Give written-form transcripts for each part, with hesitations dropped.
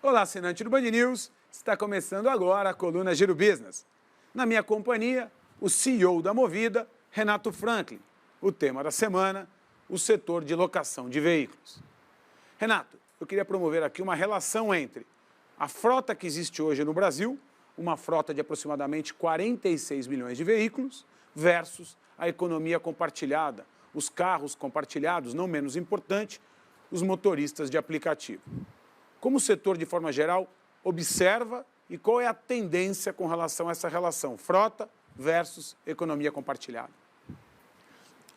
Olá, assinante do Band News, está começando agora a coluna Giro Business. Na minha companhia, o CEO da Movida, Renato Franklin. O tema da semana, o setor de locação de veículos. Renato, eu queria promover aqui uma relação entre a frota que existe hoje no Brasil, uma frota de aproximadamente 46 milhões de veículos, versus a economia compartilhada, os carros compartilhados, não menos importante, os motoristas de aplicativo. Como o setor, de forma geral, observa e qual é a tendência com relação a essa relação frota versus economia compartilhada?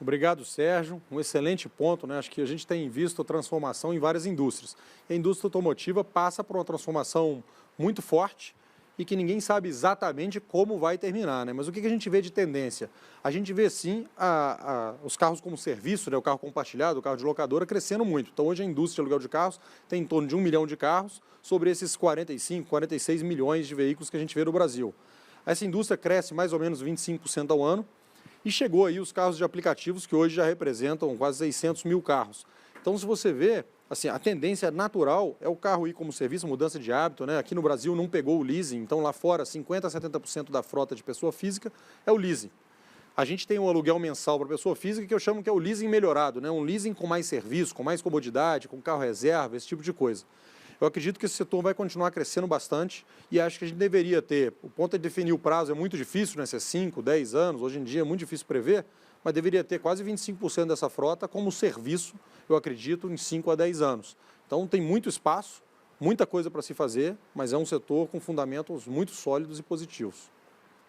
Obrigado, Sérgio. Um excelente ponto, né? Acho que a gente tem visto transformação em várias indústrias. E a indústria automotiva passa por uma transformação muito forte e que ninguém sabe exatamente como vai terminar, né? Mas o que a gente vê de tendência? A gente vê, sim, os carros como serviço, né? O carro compartilhado, o carro de locadora, crescendo muito. Então, hoje a indústria de aluguel de carros tem em torno de 1 milhão de carros sobre esses 45, 46 milhões de veículos que a gente vê no Brasil. Essa indústria cresce mais ou menos 25% ao ano e chegou aí os carros de aplicativos que hoje já representam quase 600 mil carros. Então, se você vê, assim, a tendência natural é o carro ir como serviço, mudança de hábito, né? Aqui no Brasil não pegou o leasing, então lá fora 50% a 70% da frota de pessoa física é o leasing. A gente tem um aluguel mensal para pessoa física que eu chamo que é o leasing melhorado, né? Um leasing com mais serviço, com mais comodidade, com carro reserva, esse tipo de coisa. Eu acredito que esse setor vai continuar crescendo bastante e acho que a gente deveria ter, o ponto é definir o prazo, é muito difícil, né? Se é 5, 10 anos, hoje em dia é muito difícil prever, mas deveria ter quase 25% dessa frota como serviço, eu acredito, em 5 a 10 anos. Então tem muito espaço, muita coisa para se fazer, mas é um setor com fundamentos muito sólidos e positivos.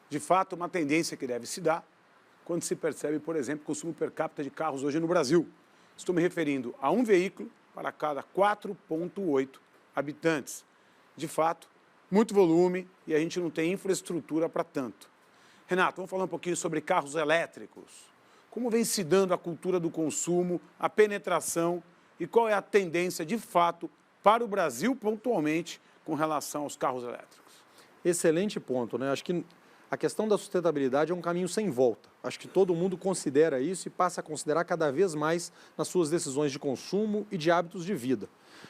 De fato, uma tendência que deve se dar quando se percebe, por exemplo, o consumo per capita de carros hoje no Brasil. Estou me referindo a um veículo para cada 4,8 habitantes. De fato, muito volume e a gente não tem infraestrutura para tanto. Renato, vamos falar um pouquinho sobre carros elétricos. Como vem se dando a cultura do consumo, a penetração e qual é a tendência, de fato, para o Brasil, pontualmente, com relação aos carros elétricos? Excelente ponto, né? Acho que a questão da sustentabilidade é um caminho sem volta. Acho que todo mundo considera isso e passa a considerar cada vez mais nas suas decisões de consumo e de hábitos de vida.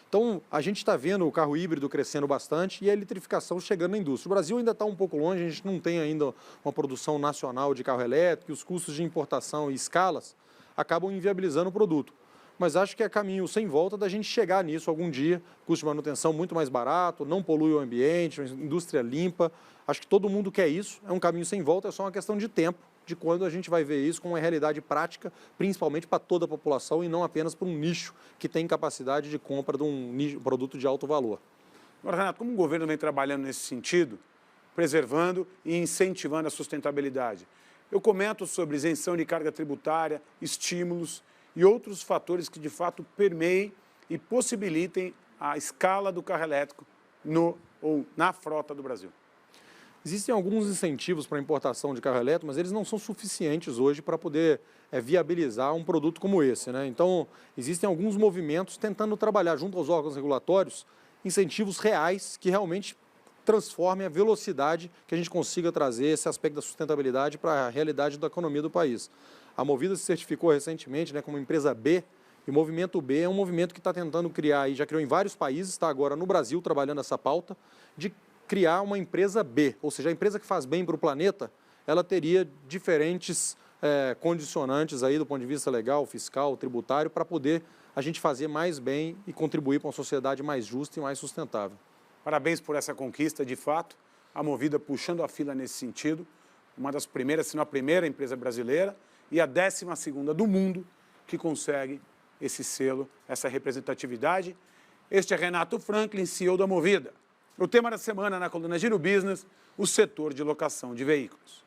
Então, a gente está vendo o carro híbrido crescendo bastante e a eletrificação chegando na indústria. O Brasil ainda está um pouco longe, a gente não tem ainda uma produção nacional de carro elétrico e os custos de importação e escalas acabam inviabilizando o produto. Mas acho que é caminho sem volta da gente chegar nisso algum dia, custo de manutenção muito mais barato, não polui o ambiente, uma indústria limpa. Acho que todo mundo quer isso, é um caminho sem volta, é só uma questão de tempo, de quando a gente vai ver isso com uma realidade prática, principalmente para toda a população e não apenas para um nicho que tem capacidade de compra de um produto de alto valor. Agora, Renato, como o governo vem trabalhando nesse sentido, preservando e incentivando a sustentabilidade? Eu comento sobre isenção de carga tributária, estímulos e outros fatores que, de fato, permeiem e possibilitem a escala do carro elétrico na frota do Brasil. Existem alguns incentivos para a importação de carro elétrico, mas eles não são suficientes hoje para poder viabilizar um produto como esse, né? Então, existem alguns movimentos tentando trabalhar junto aos órgãos regulatórios incentivos reais que realmente transformem a velocidade que a gente consiga trazer esse aspecto da sustentabilidade para a realidade da economia do país. A Movida se certificou recentemente, né, como empresa B, e o movimento B é um movimento que está tentando criar, e já criou em vários países, está agora no Brasil trabalhando essa pauta, de criar uma empresa B, ou seja, a empresa que faz bem para o planeta, ela teria diferentes condicionantes aí do ponto de vista legal, fiscal, tributário, para poder a gente fazer mais bem e contribuir para uma sociedade mais justa e mais sustentável. Parabéns por essa conquista, de fato, a Movida puxando a fila nesse sentido, uma das primeiras, se não a primeira empresa brasileira e a 12ª do mundo que consegue esse selo, essa representatividade. Este é Renato Franklin, CEO da Movida. O tema da semana na coluna Giro Business, o setor de locação de veículos.